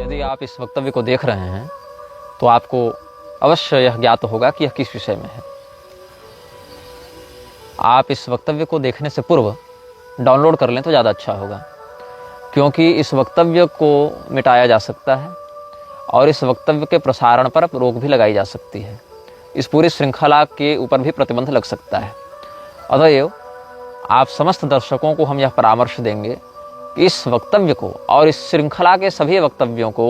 यदि आप इस वक्तव्य को देख रहे हैं तो आपको अवश्य यह ज्ञात होगा कि यह किस विषय में है। आप इस वक्तव्य को देखने से पूर्व डाउनलोड कर लें तो ज़्यादा अच्छा होगा, क्योंकि इस वक्तव्य को मिटाया जा सकता है और इस वक्तव्य के प्रसारण पर रोक भी लगाई जा सकती है। इस पूरी श्रृंखला के ऊपर भी प्रतिबंध लग सकता है। अतएव आप समस्त दर्शकों को हम यह परामर्श देंगे कि इस वक्तव्य को और इस श्रृंखला के सभी वक्तव्यों को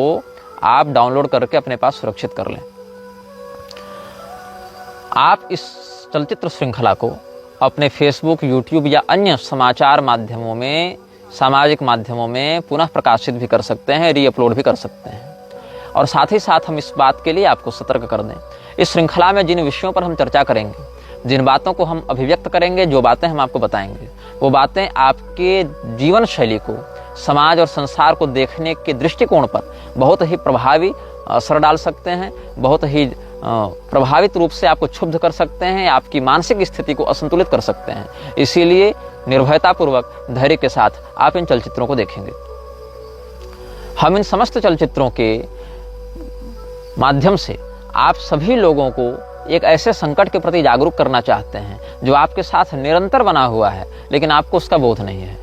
आप डाउनलोड करके अपने पास सुरक्षित कर लें। आप इस चलचित्र श्रृंखला को अपने फेसबुक, यूट्यूब या अन्य समाचार माध्यमों में, सामाजिक माध्यमों में पुनः प्रकाशित भी कर सकते हैं, रीअपलोड भी कर सकते हैं। और साथ ही साथ हम इस बात के लिए आपको सतर्क कर दें, इस श्रृंखला में जिन विषयों पर हम चर्चा करेंगे, जिन बातों को हम अभिव्यक्त करेंगे, जो बातें हम आपको बताएंगे, वो बातें आपके जीवन शैली को, समाज और संसार को देखने के दृष्टिकोण पर बहुत ही प्रभावी असर डाल सकते हैं, बहुत ही प्रभावित रूप से आपको क्षुब्ध कर सकते हैं, आपकी मानसिक स्थिति को असंतुलित कर सकते हैं। इसीलिए निर्भयतापूर्वक, धैर्य के साथ आप इन चलचित्रों को देखेंगे। हम इन समस्त चलचित्रों के माध्यम से आप सभी लोगों को एक ऐसे संकट के प्रति जागरूक करना चाहते हैं जो आपके साथ निरंतर बना हुआ है, लेकिन आपको उसका बोध नहीं है।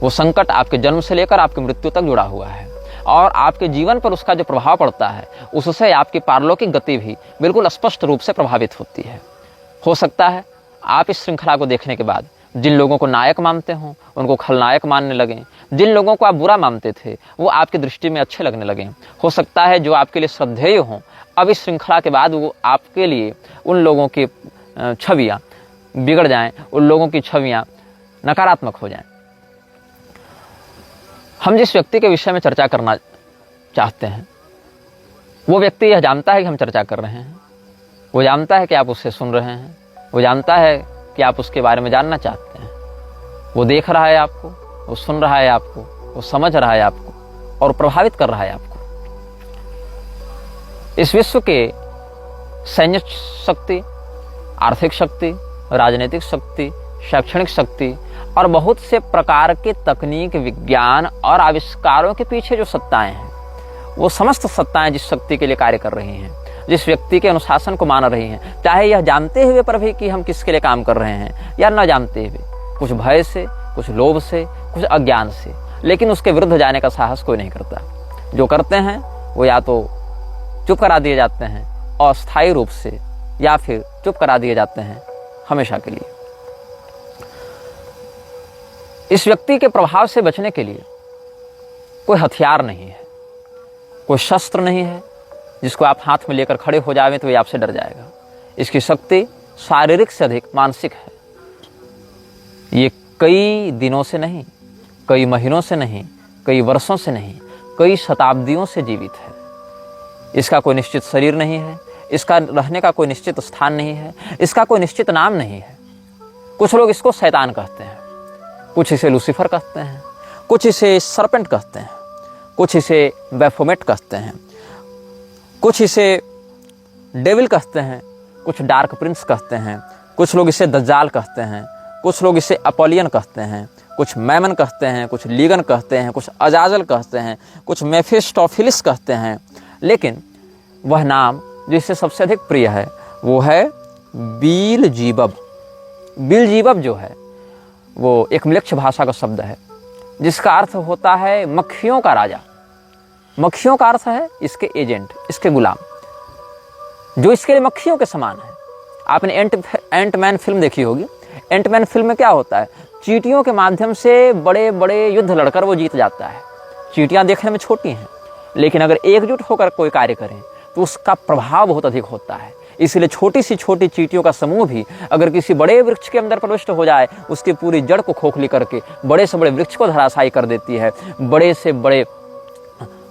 वो संकट आपके जन्म से लेकर आपकी मृत्यु तक जुड़ा हुआ है और आपके जीवन पर उसका जो प्रभाव पड़ता है, उससे आपकी पारलौकिक गति भी बिल्कुल स्पष्ट रूप से प्रभावित होती है। हो सकता है आप इस श्रृंखला को देखने के बाद जिन लोगों को नायक मानते हों, उनको खलनायक मानने लगें। जिन लोगों को आप बुरा मानते थे, वो आपकी दृष्टि में अच्छे लगने लगें। हो सकता है जो आपके लिए श्रद्धेय हों, अब इस श्रृंखला के बाद वो आपके लिए उन लोगों की छवियाँ बिगड़ जाएं, उन लोगों की छवियाँ नकारात्मक हो जाएं। हम जिस व्यक्ति के विषय में चर्चा करना चाहते हैं, वो व्यक्ति यह जानता है कि हम चर्चा कर रहे हैं, वो जानता है कि आप उससे सुन रहे हैं, वो जानता है कि आप उसके बारे में जानना चाहते हैं। वो देख रहा है आपको, वो सुन रहा है आपको, वो समझ रहा है आपको और प्रभावित कर रहा है आपको। इस विश्व के सैन्य शक्ति, आर्थिक शक्ति, राजनीतिक शक्ति, शैक्षणिक शक्ति और बहुत से प्रकार के तकनीक, विज्ञान और आविष्कारों के पीछे जो सत्ताएं हैं, वो समस्त सत्ताएं जिस शक्ति के लिए कार्य कर रही हैं, जिस व्यक्ति के अनुशासन को मान रही हैं, चाहे यह जानते हुए पर भी कि हम किसके लिए काम कर रहे हैं या न जानते हुए, कुछ भय से, कुछ लोभ से, कुछ अज्ञान से, लेकिन उसके विरुद्ध जाने का साहस कोई नहीं करता। जो करते हैं वो या तो चुप करा दिए जाते हैं अस्थायी रूप से, या फिर चुप करा दिए जाते हैं हमेशा के लिए। इस व्यक्ति के प्रभाव से बचने के लिए कोई हथियार नहीं है, कोई शस्त्र नहीं है जिसको आप हाथ में लेकर खड़े हो जाएं तो ये आपसे डर जाएगा। इसकी शक्ति शारीरिक से अधिक मानसिक है। ये कई दिनों से नहीं, कई महीनों से नहीं, कई वर्षों से नहीं, कई शताब्दियों से जीवित है। इसका कोई निश्चित शरीर नहीं है, इसका रहने का कोई निश्चित स्थान नहीं है, इसका कोई निश्चित नाम नहीं है। कुछ लोग इसको शैतान कहते हैं, कुछ इसे लूसीफर कहते हैं, कुछ इसे सरपेंट कहते हैं, कुछ इसे बैफोमेट कहते हैं, कुछ इसे डेविल कहते हैं, कुछ डार्क प्रिंस कहते हैं, कुछ लोग इसे दज्जाल कहते हैं, कुछ लोग इसे अपोलियन कहते हैं, कुछ मैमन कहते हैं, कुछ लीगन कहते हैं, कुछ अजाजल कहते हैं, कुछ मेफिस्टोफिलिस कहते हैं। लेकिन वह नाम जो इससे सबसे अधिक प्रिय है वो है बीलजीबब। बीलजीबब जो है वो एक म्लेच्छ भाषा का शब्द है जिसका अर्थ होता है मक्खियों का राजा। मक्खियों का अर्थ है इसके एजेंट, इसके गुलाम, जो इसके लिए मक्खियों के समान है। आपने एंटमैन फिल्म देखी होगी। एंटमैन फिल्म में क्या होता है, चींटियों के माध्यम से बड़े बड़े युद्ध लड़कर वो जीत जाता है। चींटियां देखने में छोटी हैं, लेकिन अगर एकजुट होकर कोई कार्य करें तो उसका प्रभाव बहुत अधिक होता है। इसलिए छोटी सी छोटी चींटियों का समूह भी अगर किसी बड़े वृक्ष के अंदर प्रविष्ट हो जाए, उसकी पूरी जड़ को खोखली करके बड़े से बड़े वृक्ष को धराशायी कर देती है। बड़े से बड़े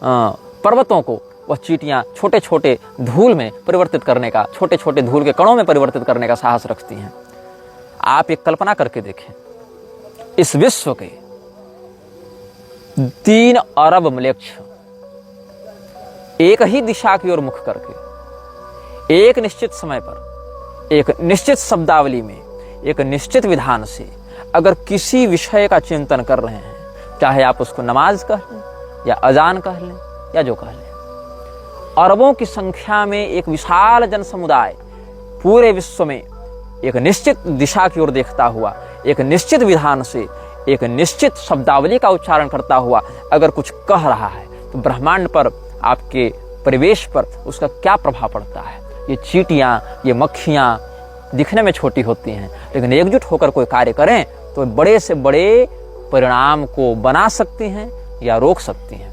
पर्वतों को वह चींटियां छोटे छोटे धूल में परिवर्तित करने का, छोटे छोटे धूल के कणों में परिवर्तित करने का साहस रखती हैं। आप एक कल्पना करके देखें, इस विश्व के 3 अरब म्लेच्छ एक ही दिशा की ओर मुख करके एक निश्चित समय पर, एक निश्चित शब्दावली में, एक निश्चित विधान से अगर किसी विषय का चिंतन कर रहे हैं, चाहे आप उसको नमाज कह लें या अजान कह लें या जो कह लें, अरबों की संख्या में एक विशाल जन समुदाय पूरे विश्व में एक निश्चित दिशा की ओर देखता हुआ, एक निश्चित विधान से, एक निश्चित शब्दावली का उच्चारण करता हुआ अगर कुछ कह रहा है तो ब्रह्मांड पर, आपके परिवेश पर उसका क्या प्रभाव पड़ता है। ये चींटियां, ये मक्खियां दिखने में छोटी होती हैं, लेकिन एकजुट होकर कोई कार्य करें तो बड़े से बड़े परिणाम को बना सकती हैं या रोक सकती हैं।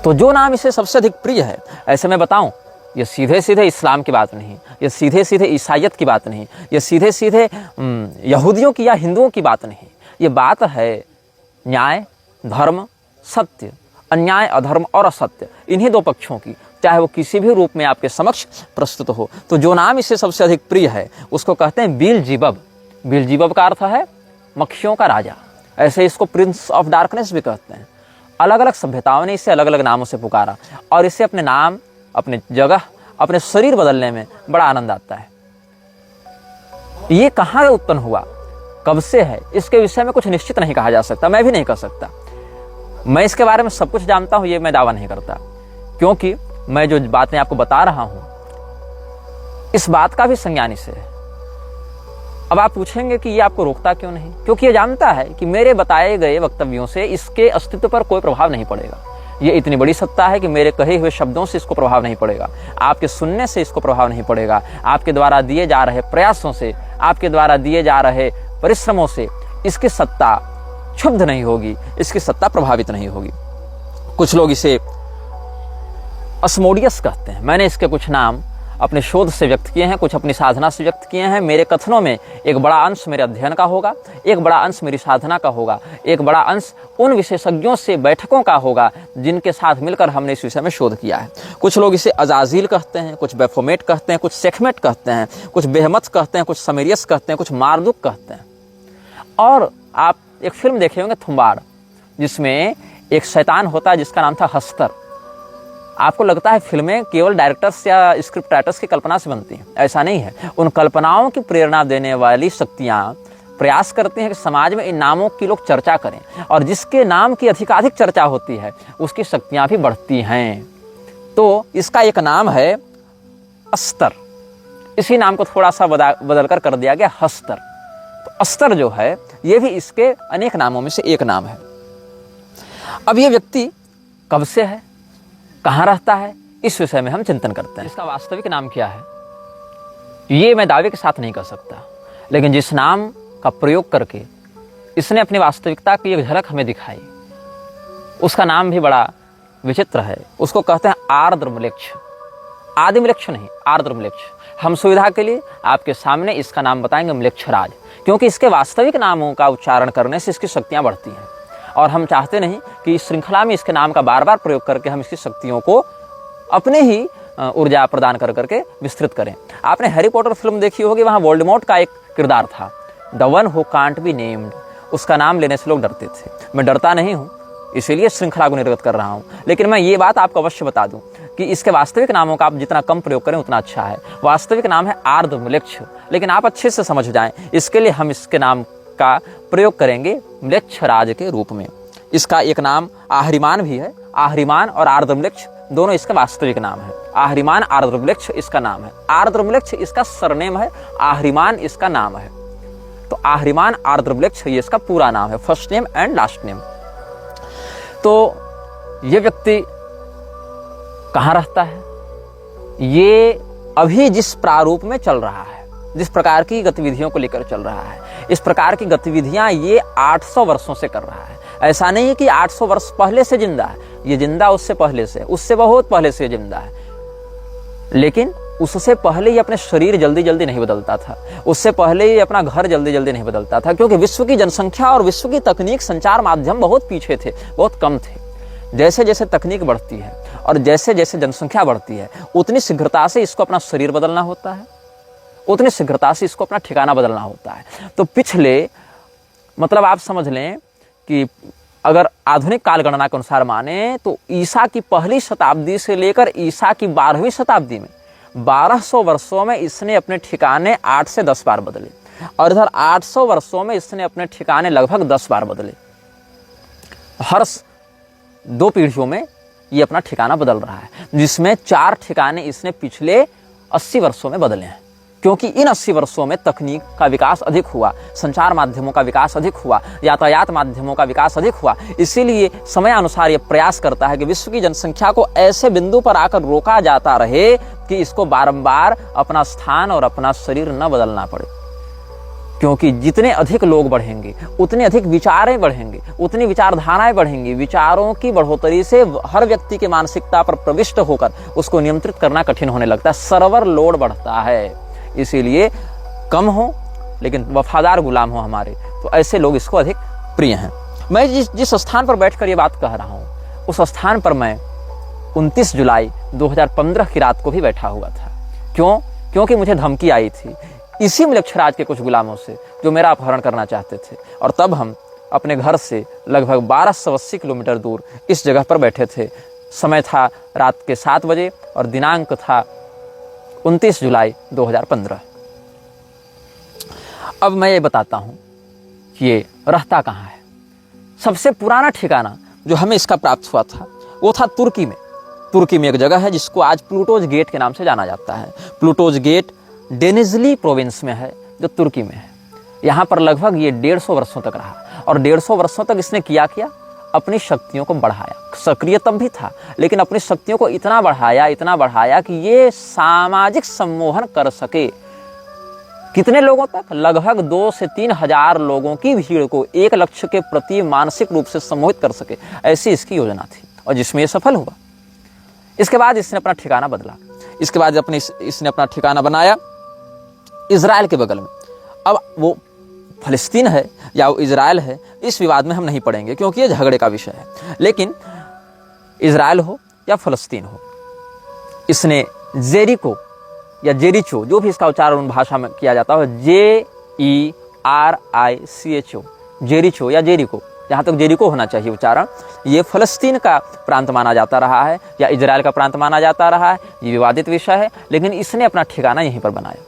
तो जो नाम इसे सबसे अधिक प्रिय है, ऐसे मैं बताऊं, ये सीधे सीधे इस्लाम की बात नहीं, ये सीधे सीधे ईसाइयत की बात नहीं, ये सीधे सीधे यहूदियों की या हिंदुओं की बात नहीं, ये बात है न्याय, धर्म, सत्य, अन्याय, अधर्म और असत्य, इन्हीं दो पक्षों की, चाहे वो किसी भी रूप में आपके समक्ष प्रस्तुत हो। तो जो नाम इसे सबसे अधिक प्रिय है उसको कहते हैं बेल्ज़ेबब। बेल्ज़ेबब का अर्थ है मक्खियों का राजा, ऐसे इसको प्रिंस ऑफ डार्कनेस भी कहते हैं। अलग अलग सभ्यताओं ने इसे अलग अलग नामों से पुकारा और इसे अपने नाम, अपने जगह, अपने शरीर बदलने में बड़ा आनंद आता है। ये कहाँ उत्पन्न हुआ, कब से है, इसके विषय में कुछ निश्चित नहीं कहा जा सकता, मैं भी नहीं कह सकता। मैं इसके बारे में सब कुछ जानता हूं, ये मैं दावा नहीं करता, क्योंकि मैं जो बातें आपको बता रहा हूं इस बात का भी संज्ञान इसे है। अब आप पूछेंगे कि ये आपको रोकता क्यों नहीं, क्योंकि ये जानता है कि मेरे बताए गए वक्तव्यों से इसके अस्तित्व पर कोई प्रभाव नहीं पड़ेगा। ये इतनी बड़ी सत्ता है कि मेरे कहे हुए शब्दों से इसको प्रभाव नहीं पड़ेगा, आपके सुनने से इसको प्रभाव नहीं पड़ेगा, आपके द्वारा दिए जा रहे प्रयासों से, आपके द्वारा दिए जा रहे परिश्रमों से इसकी सत्ता क्षुब्ध नहीं होगी, इसकी सत्ता प्रभावित नहीं होगी। कुछ लोग इसे अस्मोडियस कहते हैं। मैंने इसके कुछ नाम अपने शोध से व्यक्त किए हैं, कुछ अपनी साधना से व्यक्त किए हैं। मेरे कथनों में एक बड़ा अंश मेरे अध्ययन का होगा, एक बड़ा अंश मेरी साधना का होगा, एक बड़ा अंश उन विशेषज्ञों से बैठकों का होगा जिनके साथ मिलकर हमने इस विषय में शोध किया है। कुछ लोग इसे अजाजिल कहते हैं, कुछ बेफोमेट कहते हैं, कुछ सेखमेट कहते हैं, कुछ बेहमत कहते हैं, कुछ समेरियस कहते हैं, कुछ मार्दुक कहते हैं। और आप एक फिल्म देखे होंगे थुम्बाड़, जिसमें एक शैतान होता है जिसका नाम था हस्तर। आपको लगता है फिल्में केवल डायरेक्टर्स या स्क्रिप्ट राइटर्स की कल्पना से बनती हैं, ऐसा नहीं है। उन कल्पनाओं की प्रेरणा देने वाली शक्तियां प्रयास करती हैं कि समाज में इन नामों की लोग चर्चा करें, और जिसके नाम की अधिकाधिक चर्चा होती है उसकी शक्तियां भी बढ़ती हैं। तो इसका एक नाम है अस्तर, इसी नाम को थोड़ा सा बदलकर कर दिया गया हस्तर। तो अस्तर जो है ये भी इसके अनेक नामों में से एक नाम है। अब ये व्यक्ति कब से है, कहाँ रहता है, इस विषय में हम चिंतन करते हैं। इसका वास्तविक नाम क्या है ये मैं दावे के साथ नहीं कर सकता, लेकिन जिस नाम का प्रयोग करके इसने अपनी वास्तविकता की एक झलक हमें दिखाई, उसका नाम भी बड़ा विचित्र है। उसको कहते हैं आर्द्रम्लेच्छ। आदिम्लेच्छ नहीं, आर्द्रम्लेच्छ। हम सुविधा के लिए आपके सामने इसका नाम बताएंगे म्लेच्छराज, क्योंकि इसके वास्तविक नामों का उच्चारण करने से इसकी शक्तियां बढ़ती हैं, और हम चाहते नहीं कि इस श्रृंखला में इसके नाम का बार बार प्रयोग करके हम इसकी शक्तियों को अपने ही ऊर्जा प्रदान कर करके विस्तृत करें। आपने हैरी पॉटर फिल्म देखी होगी, वहां वोल्डेमॉर्ट का एक किरदार था, the one who can't be named. उसका नाम लेने से लोग डरते थे। मैं डरता नहीं हूं, इसीलिए श्रृंखला को निर्गत कर रहा हूं, लेकिन मैं ये बात आपको अवश्य बता दूं कि इसके वास्तविक नामों का आप जितना कम प्रयोग करें उतना अच्छा है। वास्तविक नाम है आर्द्रम्लेच्छ, लेकिन आप अच्छे से समझ जाएं, इसके लिए हम इसके नाम का प्रयोग करेंगे म्लेच्छराज के रूप में। इसका एक नाम आहरिमान भी है। आहरिमान और आर्द्रम्लेच्छ दोनों इसका वास्तविक नाम है। आहरिमान आर्द्रम्लेच्छ इसका नाम है, आर्द्रम्लेच्छ इसका सरनेम है, आहरिमान इसका नाम है। तो आहरिमान आर्द्रम्लेच्छ ये इसका पूरा नाम है, first name and last name. तो ये व्यक्ति कहाँ रहता है, ये अभी जिस प्रारूप में चल रहा है, जिस प्रकार की गतिविधियों को लेकर चल रहा है, इस प्रकार की गतिविधियां ये 800 वर्षों से कर रहा है। ऐसा नहीं कि 800 वर्ष पहले से जिंदा है, ये जिंदा उससे पहले से, उससे बहुत पहले से जिंदा है, लेकिन उससे पहले ये अपने शरीर जल्दी जल्दी नहीं बदलता था, उससे पहले ये अपना घर जल्दी जल्दी नहीं बदलता था, क्योंकि विश्व की जनसंख्या और विश्व की तकनीक, संचार माध्यम बहुत पीछे थे, बहुत कम थे। जैसे जैसे तकनीक बढ़ती है और जैसे जैसे जनसंख्या बढ़ती है, उतनी शीघ्रता से इसको अपना शरीर बदलना होता है, उतनी शीघ्रता से इसको अपना ठिकाना बदलना होता है। तो पिछले, मतलब आप समझ लें कि अगर आधुनिक काल गणना के अनुसार माने तो ईसा की पहली शताब्दी से लेकर ईसा की 12वीं शताब्दी में 1200 वर्षों में इसने अपने ठिकाने 8 से 10 बार बदले, और इधर 800 वर्षों में इसने अपने ठिकाने लगभग 10 बार बदले। हर 2 पीढ़ियों में ये अपना ठिकाना बदल रहा है, जिसमें 4 ठिकाने इसने पिछले 80 वर्षों में बदले हैं। क्योंकि इन 80 वर्षों में तकनीक का विकास अधिक हुआ, संचार माध्यमों का विकास अधिक हुआ, यातायात माध्यमों का विकास अधिक हुआ। इसीलिए समयानुसार ये प्रयास करता है कि विश्व की जनसंख्या को ऐसे बिंदु पर आकर रोका जाता रहे कि इसको बारंबार अपना स्थान और अपना शरीर न बदलना पड़े। क्योंकि जितने अधिक लोग बढ़ेंगे उतने अधिक विचारें बढ़ेंगे, उतनी विचारधाराएं बढ़ेंगी। विचारों की बढ़ोतरी से हर व्यक्ति के मानसिकता पर प्रविष्ट होकर उसको नियंत्रित करना कठिन होने लगता है, सर्वर लोड बढ़ता है। इसीलिए कम हो लेकिन वफादार गुलाम हो हमारे, तो ऐसे लोग इसको अधिक प्रिय हैं। मैं जिस स्थान पर बैठकर ये बात कह रहा हूँ उस स्थान पर मैं 29 जुलाई 2015 की रात को भी बैठा हुआ था। क्यों? क्योंकि मुझे धमकी आई थी इसी म्लेच्छराज के कुछ गुलामों से जो मेरा अपहरण करना चाहते थे। और तब हम अपने घर से लगभग 1280 किलोमीटर दूर इस जगह पर बैठे थे। समय था रात के 7 बजे और दिनांक था 29 जुलाई 2015। अब मैं ये बताता हूं कि ये रहता कहाँ है। सबसे पुराना ठिकाना जो हमें इसका प्राप्त हुआ था वो था तुर्की में। तुर्की में एक जगह है जिसको आज प्लूटोज गेट के नाम से जाना जाता है। प्लूटोज गेट डेनिजली प्रोविंस में है जो तुर्की में है। यहाँ पर लगभग ये 150 वर्षों तक रहा और 150 वर्षों तक इसने किया अपनी शक्तियों को बढ़ाया। सक्रिय तब भी था लेकिन अपनी शक्तियों को इतना बढ़ाया कि ये सामाजिक सम्मोहन कर सके। कितने लोगों तक? लगभग 2 से 3 हजार लोगों की भीड़ को एक लक्ष्य के प्रति मानसिक रूप से सम्मोहित कर सके, ऐसी इसकी योजना थी और जिसमें ये सफल हुआ। इसके बाद इसने अपना ठिकाना बदला। इसके बाद इसने अपना ठिकाना बनाया इजराइल के बगल में। अब वो फलस्तीन है या वो इजराइल है, इस विवाद में हम नहीं पड़ेंगे क्योंकि ये झगड़े का विषय है। लेकिन इजराइल हो या फलस्तीन हो, इसने जेरिको या जेरिचो, जो भी इसका उच्चारण भाषा में किया जाता है, JERICHO, जेरिचो या जेरिको, जहाँ तक जेरिको होना चाहिए उच्चारण, ये फलस्तीन का प्रांत माना जाता रहा है या इजराइल का प्रांत माना जाता रहा है। ये विवादित विषय है लेकिन इसने अपना ठिकाना यहीं पर बनाया।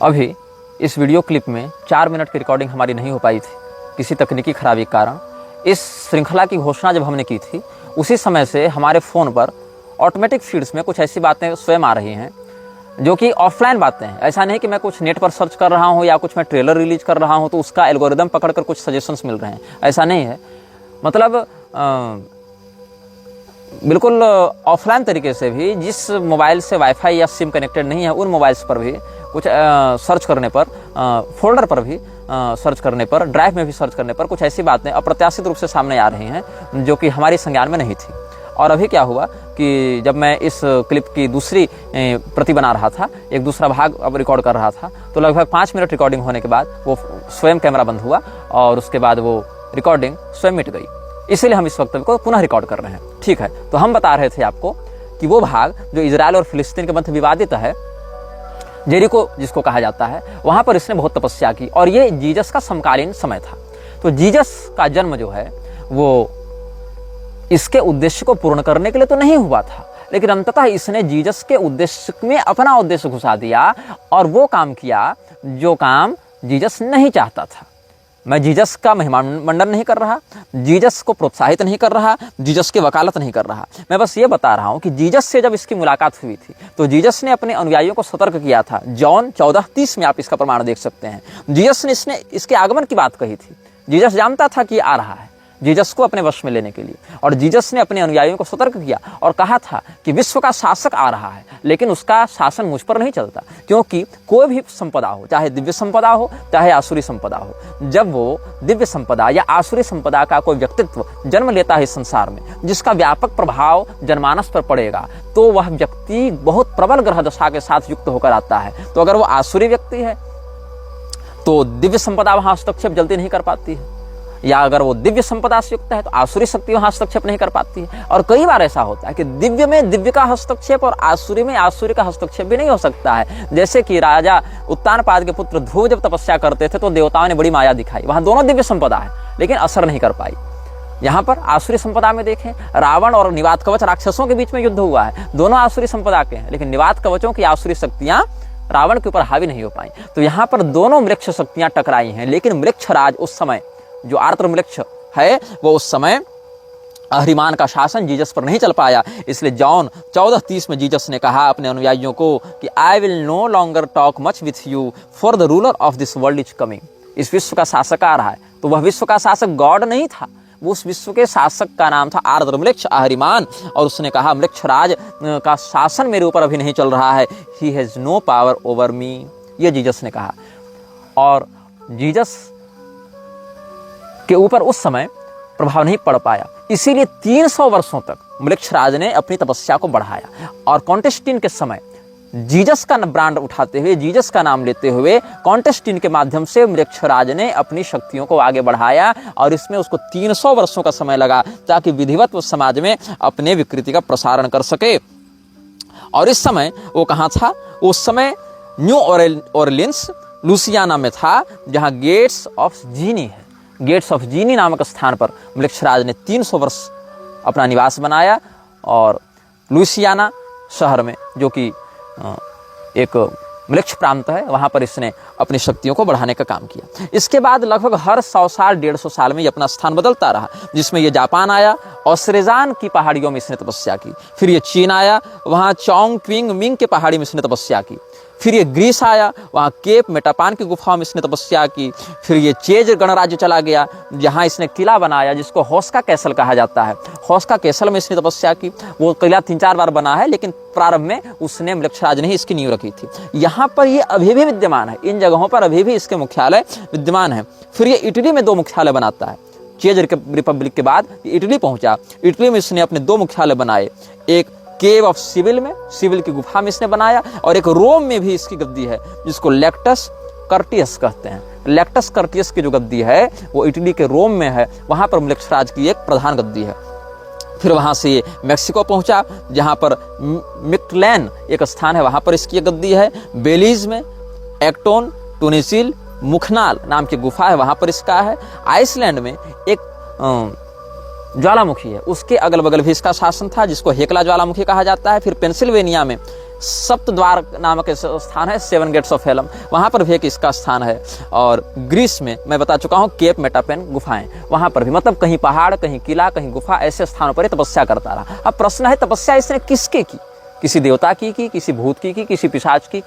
अभी इस वीडियो क्लिप में 4 मिनट की रिकॉर्डिंग हमारी नहीं हो पाई थी किसी तकनीकी खराबी के कारण। इस श्रृंखला की घोषणा जब हमने की थी उसी समय से हमारे फ़ोन पर ऑटोमेटिक फीड्स में कुछ ऐसी बातें स्वयं आ रही हैं जो कि ऑफलाइन बातें हैं। ऐसा नहीं कि मैं कुछ नेट पर सर्च कर रहा हूं या कुछ मैं ट्रेलर रिलीज कर रहा हूं तो उसका एल्गोरिदम पकड़कर कुछ सजेशंस मिल रहे हैं, ऐसा नहीं है। मतलब बिल्कुल ऑफलाइन तरीके से भी जिस मोबाइल से वाईफाई या सिम कनेक्टेड नहीं है उन मोबाइल्स पर भी कुछ सर्च करने पर, फोल्डर पर भी सर्च करने पर, ड्राइव में भी सर्च करने पर कुछ ऐसी बातें अप्रत्याशित रूप से सामने आ रही हैं जो कि हमारी संज्ञान में नहीं थी। और अभी क्या हुआ कि जब मैं इस क्लिप की दूसरी प्रति बना रहा था, एक दूसरा भाग अब रिकॉर्ड कर रहा था, तो लगभग 5 मिनट रिकॉर्डिंग होने के बाद वो स्वयं कैमरा बंद हुआ और उसके बाद वो रिकॉर्डिंग स्वयं मिट गई। इसीलिए हम इस वक्तव्य को पुनः रिकॉर्ड कर रहे हैं। ठीक है, तो हम बता रहे थे आपको कि वो भाग जो इजराइल और फिलिस्तीन के मध्य विवादित है, जेरिको जिसको कहा जाता है, वहां पर इसने बहुत तपस्या की और ये जीसस का समकालीन समय था। तो जीसस का जन्म जो है वो इसके उद्देश्य को पूर्ण करने के लिए तो नहीं हुआ था, लेकिन अंततः इसने जीसस के उद्देश्य में अपना उद्देश्य घुसा दिया और वो काम किया जो काम जीसस नहीं चाहता था। मैं जीसस का महिमामंडन नहीं कर रहा, जीसस को प्रोत्साहित नहीं कर रहा, जीसस की वकालत नहीं कर रहा। मैं बस ये बता रहा हूँ कि जीसस से जब इसकी मुलाकात हुई थी तो जीसस ने अपने अनुयायियों को सतर्क किया था। जॉन 14:30 में आप इसका प्रमाण देख सकते हैं। जीसस ने इसके आगमन की बात कही थी। जीसस जानता था कि आ रहा है जीसस को अपने वश में लेने के लिए, और जीसस ने अपने अनुयायियों को सतर्क किया और कहा था कि विश्व का शासक आ रहा है लेकिन उसका शासन मुझ पर नहीं चलता, क्योंकि कोई भी संपदा हो, चाहे दिव्य संपदा हो चाहे आसुरी संपदा हो, जब वो दिव्य संपदा या आसुरी संपदा का कोई व्यक्तित्व जन्म लेता है इस संसार में जिसका व्यापक प्रभाव जनमानस पर पड़ेगा, तो वह व्यक्ति बहुत प्रबल ग्रह दशा के साथ युक्त होकर आता है। तो अगर वो आसुरी व्यक्ति है तो दिव्य संपदा वहां हस्तक्षेप जल्दी नहीं कर पाती है, या अगर वो दिव्य संपदा से युक्त है तो आसुरी शक्ति वहां हस्तक्षेप नहीं कर पाती है। और कई बार ऐसा होता है कि दिव्य में दिव्य का हस्तक्षेप और आसुरी में आसुरी का हस्तक्षेप भी नहीं हो सकता है। जैसे कि राजा उत्तानपाद के पुत्र ध्रुव जब तपस्या करते थे तो देवताओं ने बड़ी माया दिखाई, वहां दोनों दिव्य संपदा है लेकिन असर नहीं कर पाई। यहाँ पर आसुरी संपदा में देखें, रावण और निवात कवच राक्षसों के बीच में युद्ध हुआ है, दोनों आसुरी संपदा के हैं, लेकिन निवात कवचों की आसुरी शक्तियां रावण के ऊपर हावी नहीं हो पाई। तो यहाँ पर दोनों मृक्ष शक्तियां टकराई हैं, लेकिन मृक्षराज उस समय जो आर्द्र मृक्ष है वो उस समय अहरिमान का शासन जीसस पर नहीं चल पाया। इसलिए जॉन 14:30 में जीसस ने कहा अपने अनुयायियों को कि I will no longer talk much with you for the ruler of this world is coming. इस विश्व का शासक आ रहा है। तो वह विश्व का शासक गॉड नहीं था, वो उस विश्व के शासक का नाम था आर्द्र म्लेच्छ अहरिमान। और उसने कहा म्लेच्छराज का शासन मेरे ऊपर अभी नहीं चल रहा है, he has no power over me, ये जीसस ने कहा। और जीसस के ऊपर उस समय प्रभाव नहीं पड़ पाया, इसीलिए 300 वर्षों तक म्लेच्छराज ने अपनी तपस्या को बढ़ाया। और कॉन्टेस्टिन के समय जीसस का ब्रांड उठाते हुए, जीसस का नाम लेते हुए कॉन्टेस्टिन के माध्यम से म्लेच्छराज ने अपनी शक्तियों को आगे बढ़ाया। और इसमें उसको 300 वर्षों का समय लगा ताकि विधिवत वो समाज में अपने विकृति का प्रसारण कर सके। और इस समय वो कहाँ था? उस समय न्यू ऑरलिन्स लुसियाना में था, जहाँ गेट्स ऑफ जीनी है। गेट्स ऑफ जीनी नामक स्थान पर म्लेच्छराज ने 300 वर्ष अपना निवास बनाया। और लुसियाना शहर में, जो कि एक म्लेच्छ प्रांत है, वहां पर इसने अपनी शक्तियों को बढ़ाने का काम किया। इसके बाद लगभग हर 100 साल 150 साल में ये अपना स्थान बदलता रहा, जिसमें ये जापान आया, ऑस्ट्रेजान की पहाड़ियों में इसने तपस्या की। फिर ये चीन आया, वहां चोंग क्विंग मिंग के पहाड़ी में इसने तपस्या की। फिर ये ग्रीस आया, वहाँ केप मेटापान की गुफाओं में इसने तपस्या की। फिर ये चेज गणराज्य चला गया, जहाँ इसने किला बनाया जिसको हौस्का कैसल कहा जाता है। हौस्का कैसल में इसने तपस्या की। वो किला 3-4 बार बना है, लेकिन प्रारंभ में उसने म्लेच्छराज ने ही इसकी नींव रखी थी। यहाँ पर ये अभी भी विद्यमान है, इन जगहों पर अभी भी इसके मुख्यालय विद्यमान है। फिर ये इटली में 2 मुख्यालय बनाता है। चेज रिपब्लिक के बाद इटली पहुंचा। इटली में इसने अपने 2 मुख्यालय बनाए, एक केव ऑफ सिविल में, सिविल की गुफा में इसने बनाया, और एक रोम में भी इसकी गद्दी है जिसको लेक्टस कर्टियस कहते हैं। लेक्टस कर्टियस की जो गद्दी है वो इटली के रोम में है, वहां पर म्लेच्छराज की एक प्रधान गद्दी है। फिर वहां से ये मैक्सिको पहुंचा, जहां पर मिक्टलैन एक स्थान है, वहां पर इसकी गद्दी है। बेलीज में एक्टोन टूनिसिल मुखनाल नाम की गुफा है, वहां पर इसका है। आइसलैंड में एक ज्वालामुखी है, उसके अगल बगल भी इसका शासन था, जिसको हेकला ज्वालामुखी कहा जाता है। फिर पेंसिल्वेनिया में सप्तद्वार नामक स्थान है, 7 गेट्स ऑफ हेलम, वहां पर भी एक इसका स्थान है। और ग्रीस में मैं बता चुका हूं केप मेटापेन गुफाएं, वहां पर भी, मतलब कहीं पहाड़, कहीं किला, कहीं गुफा, ऐसे स्थानों पर तपस्या करता रहा। अब प्रश्न है, तपस्या इसने किसके की? किसी देवता की, किसी भूत की, किसी पिशाच की,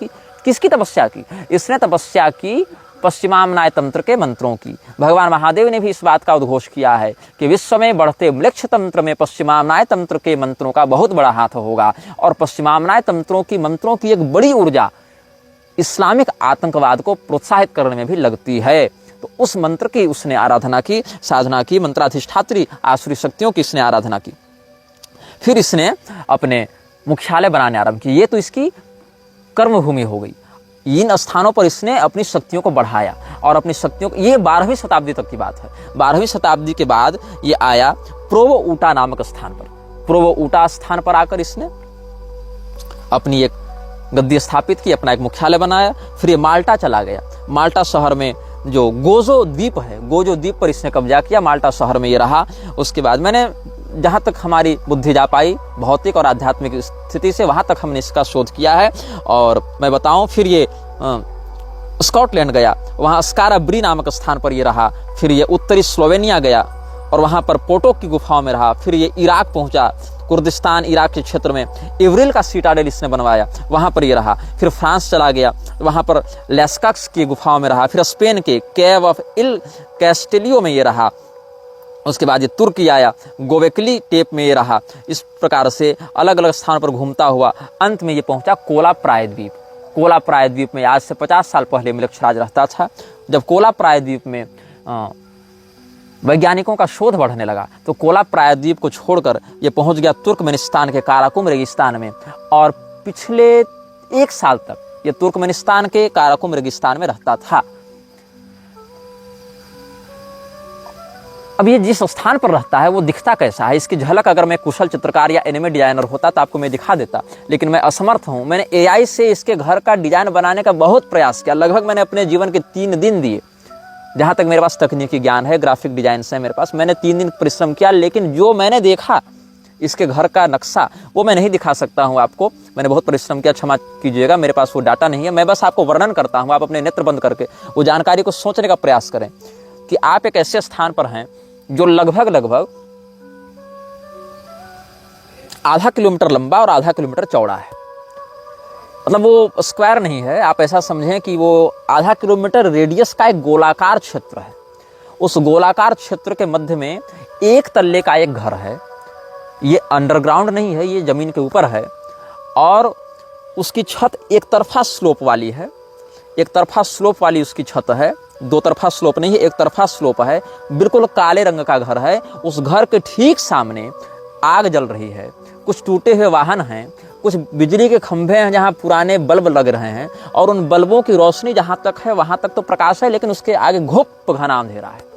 किसकी तपस्या की? इसने तपस्या की पश्चिमामनाय तंत्र के मंत्रों की। भगवान महादेव ने भी इस बात का उद्घोष किया है कि विश्व में बढ़ते म्लेच्छ तंत्र में पश्चिमामनाय तंत्र के मंत्रों का बहुत बड़ा हाथ होगा। और पश्चिमामनाय मंत्रों की एक बड़ी ऊर्जा इस्लामिक आतंकवाद को प्रोत्साहित करने में भी लगती है। तो उस मंत्र की उसने आराधना की, साधना की, मंत्राधिष्ठात्री आसुरी शक्तियों की इसने आराधना की। फिर इसने अपने मुख्यालय बनाने आरंभ किए। ये तो इसकी कर्मभूमि हो गई। इन स्थानों पर इसने अपनी शक्तियों को बढ़ाया और अपनी शक्तियों को, ये 12वीं शताब्दी तक की बात है। 12वीं शताब्दी के बाद ये आया प्रोवो ऊटा नामक स्थान पर। प्रोवो ऊटा स्थान पर आकर इसने अपनी एक गद्दी स्थापित की, अपना एक मुख्यालय बनाया। फिर ये माल्टा चला गया। माल्टा शहर में जो गोजो द्वीप है, गोजो द्वीप पर इसने कब्जा किया। माल्टा शहर में ये रहा। उसके बाद मैंने जहाँ तक हमारी बुद्धि जा पाई भौतिक और आध्यात्मिक स्थिति से, वहाँ तक हमने इसका शोध किया है। और मैं बताऊं, फिर ये स्कॉटलैंड गया, वहाँ स्काराब्री नामक स्थान पर ये रहा। फिर ये उत्तरी स्लोवेनिया गया और वहाँ पर पोटोक की गुफाओं में रहा। फिर ये इराक पहुँचा, कुर्दिस्तान इराक के क्षेत्र में इवरिल का सीटाडेल इसने बनवाया, वहाँ पर ये रहा। फिर फ्रांस चला गया, वहाँ पर लेस्काक्स की गुफाओं में रहा। फिर स्पेन के केव ऑफ इल कैस्टेलियो में ये रहा। उसके बाद ये तुर्की आया, गोवेकली टेप में ये रहा। इस प्रकार से अलग अलग स्थानों पर घूमता हुआ अंत में ये पहुंचा कोला प्रायद्वीप। कोला प्रायद्वीप में आज से 50 साल पहले म्लेच्छराज रहता था। जब कोला प्रायद्वीप में वैज्ञानिकों का शोध बढ़ने लगा तो कोला प्रायद्वीप को छोड़कर ये पहुंच गया तुर्कमेनिस्तान के काराकुम रेगिस्तान में। और पिछले 1 साल तक ये तुर्कमेनिस्तान के काराकुम रेगिस्तान में रहता था। अब ये जिस स्थान पर रहता है वो दिखता कैसा है, इसकी झलक अगर मैं कुशल चित्रकार या एनिमे डिजाइनर होता तो आपको मैं दिखा देता, लेकिन मैं असमर्थ हूँ। मैंने एआई से इसके घर का डिजाइन बनाने का बहुत प्रयास किया। लगभग मैंने अपने जीवन के 3 दिन दिए, जहाँ तक मेरे पास तकनीकी ज्ञान है, ग्राफिक डिजाइन है मेरे पास। मैंने 3 दिन परिश्रम किया, लेकिन जो मैंने देखा इसके घर का नक्शा वो मैं नहीं दिखा सकता हूँ आपको। मैंने बहुत परिश्रम किया, क्षमा कीजिएगा, मेरे पास वो डाटा नहीं है। मैं बस आपको वर्णन करता हूँ, आप अपने नेत्र बंद करके वो जानकारी को सोचने का प्रयास करें कि आप एक ऐसे स्थान पर हैं जो लगभग आधा किलोमीटर लंबा और आधा किलोमीटर चौड़ा है। मतलब वो स्क्वायर नहीं है, आप ऐसा समझें कि वो आधा किलोमीटर रेडियस का एक गोलाकार क्षेत्र है। उस गोलाकार क्षेत्र के मध्य में एक तल्ले का एक घर है। ये अंडरग्राउंड नहीं है, ये जमीन के ऊपर है और उसकी छत एक तरफा स्लोप वाली है। एक तरफा स्लोप वाली उसकी छत है, दो तरफा स्लोप नहीं है, एक तरफा स्लोप है। बिल्कुल काले रंग का घर है। उस घर के ठीक सामने आग जल रही है। कुछ टूटे हुए वाहन हैं, कुछ बिजली के खंभे हैं जहां पुराने बल्ब लग रहे हैं और उन बल्बों की रोशनी जहां तक है वहां तक तो प्रकाश है, लेकिन उसके आगे घुप घना अंधेरा है।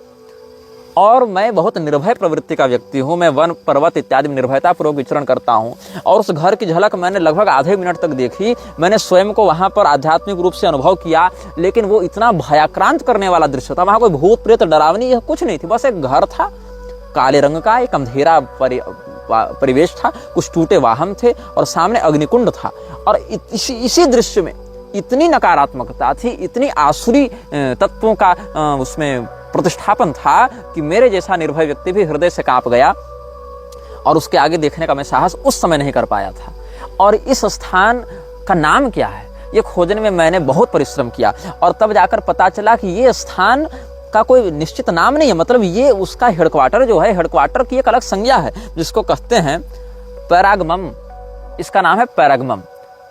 और मैं बहुत निर्भय प्रवृत्ति का व्यक्ति हूँ। मैं वन पर्वत इत्यादि में निर्भयता पूर्वक विचरण करता हूँ और उस घर की झलक मैंने लगभग आधे मिनट तक देखी। मैंने स्वयं को वहां पर आध्यात्मिक रूप से अनुभव किया, लेकिन वो इतना भयाक्रांत करने वाला दृश्य था। वहां कोई भूत प्रेत डरावनी यह कुछ नहीं थी, बस एक घर था काले रंग का, एक अंधेरा परिवेश था, कुछ टूटे वाहन थे और सामने अग्निकुंड था। और इसी दृश्य में इतनी नकारात्मकता थी, इतनी आसुरी तत्वों का उसमें प्रतिष्ठापन था कि मेरे जैसा निर्भय व्यक्ति भी हृदय से कांप गया और उसके आगे देखने का मैं साहस उस समय नहीं कर पाया था। और इस स्थान का नाम क्या है ये खोजने में मैंने बहुत परिश्रम किया और तब जाकर पता चला कि ये स्थान का कोई निश्चित नाम नहीं है। मतलब ये उसका हेडक्वार्टर जो है, हेडक्वार्टर की एक अलग संज्ञा है जिसको कहते हैं पैरागमम। इसका नाम है पैरागमम।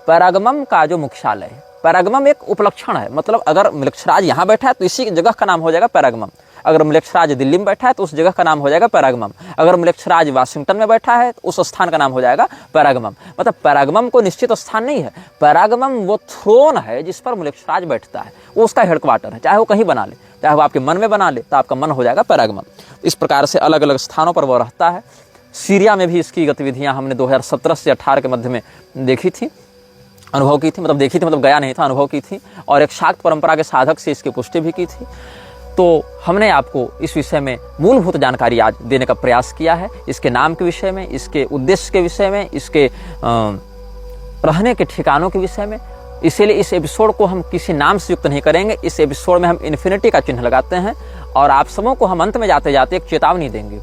पैरागमम का जो मुख्यालय है, पैरागमम एक उपलक्षण है। मतलब अगर म्लेच्छराज यहाँ बैठा है तो इसी जगह का नाम हो जाएगा पैरागमम। अगर म्लेच्छराज दिल्ली में बैठा है तो उस जगह का नाम हो जाएगा पैरागमम। अगर म्लेच्छराज वाशिंगटन में बैठा है तो उस स्थान का नाम हो जाएगा पैरागमम। मतलब पैरागमम को निश्चित स्थान नहीं है। पैरागमम वो थ्रोन है जिस पर म्लेच्छराज बैठता है, वो उसका हेडक्वार्टर है। चाहे वो कहीं बना ले, चाहे वो आपके मन में बना ले, तो आपका मन हो जाएगा पैरागमम। इस प्रकार से अलग अलग स्थानों पर वो रहता है। सीरिया में भी इसकी गतिविधियां हमने 2017 से 18 के मध्य में देखी थी, अनुभव की थी। मतलब देखी थी मतलब गया नहीं था, अनुभव की थी। और एक शाक्त परंपरा के साधक से इसकी पुष्टि भी की थी। तो हमने आपको इस विषय में मूलभूत जानकारी आज देने का प्रयास किया है। इसके नाम के विषय में, इसके उद्देश्य के विषय में, इसके रहने के ठिकानों के विषय में। इसीलिए इस एपिसोड को हम किसी नाम से युक्त नहीं करेंगे। इस एपिसोड में हम इन्फिनिटी का चिन्ह लगाते हैं और आप सबों को हम अंत में जाते जाते एक चेतावनी देंगे।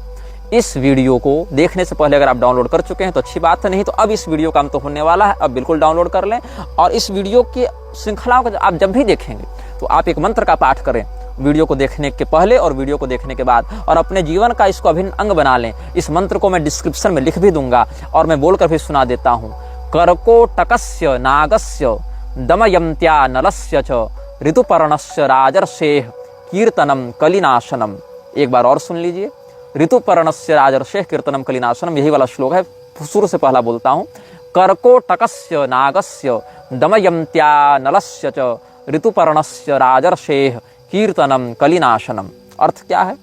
इस वीडियो को देखने से पहले अगर आप डाउनलोड कर चुके हैं तो अच्छी बात है, नहीं तो अब इस वीडियो का अंत तो होने वाला है, अब बिल्कुल डाउनलोड कर लें। और इस वीडियो की श्रृंखलाओं को आप जब भी देखेंगे तो आप एक मंत्र का पाठ करें वीडियो को देखने के पहले और वीडियो को देखने के बाद, और अपने जीवन का इसको अभिन्न अंग बना लें। इस मंत्र को मैं डिस्क्रिप्शन में लिख भी दूंगा और मैं बोलकर भी सुना देता हूँ। कर्कोटकस्य नागस्य दमयन्त्या नलस्य च ऋतुपर्णस्य राजर्षेः कीर्तनम कलिनाशनम। एक बार और सुन लीजिए। ऋतुपर्णस्य राजर्षेः कीर्तनम कलिनाशनम, यही वाला श्लोक है। शुरू से पहला बोलता हूँ। कर्कोटकस्य नागस्य दमयन्त्या नलस्य च ऋतुपर्णस्य राजर्षेः कीर्तनम कलिनाशनम। अर्थ क्या है?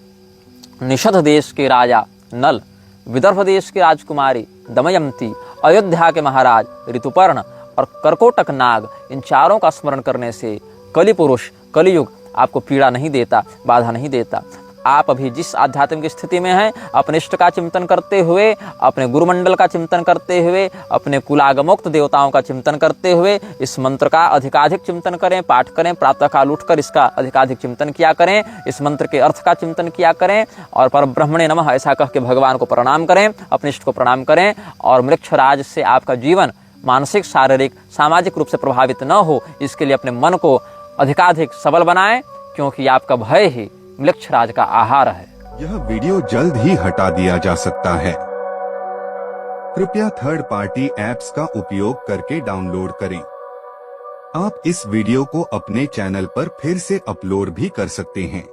निषध देश के राजा नल, विदर्भ देश की राजकुमारी दमयंती, अयोध्या के महाराज ऋतुपर्ण और कर्कोटक नाग, इन चारों का स्मरण करने से कलि पुरुष, कलियुग आपको पीड़ा नहीं देता, बाधा नहीं देता। आप अभी जिस आध्यात्मिक स्थिति में हैं, अपने इष्ट का चिंतन करते हुए, अपने गुरुमंडल का चिंतन करते हुए, अपने कुलागमोक्त देवताओं का चिंतन करते हुए इस मंत्र का अधिकाधिक चिंतन करें, पाठ करें। प्रातःकाल उठकर इसका अधिकाधिक चिंतन किया करें, इस मंत्र के अर्थ का चिंतन किया करें और परब्रह्मणे नमः ऐसा कह के भगवान को प्रणाम करें, अपने इष्ट को प्रणाम करें। और म्लेच्छराज से आपका जीवन मानसिक, शारीरिक, सामाजिक रूप से प्रभावित न हो, इसके लिए अपने मन को अधिकाधिक सबल बनाएं, क्योंकि आपका भय ही म्लेच्छराज का आहार है। यह वीडियो जल्द ही हटा दिया जा सकता है। कृपया थर्ड पार्टी ऐप्स का उपयोग करके डाउनलोड करें। आप इस वीडियो को अपने चैनल पर फिर से अपलोड भी कर सकते हैं।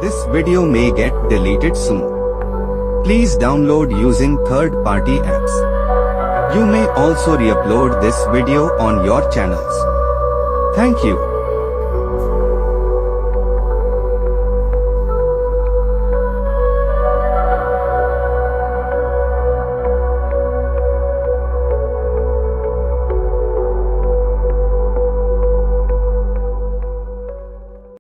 This video may get deleted soon. Please download using third-party apps. You may also re-upload this video on your channels. Thank you.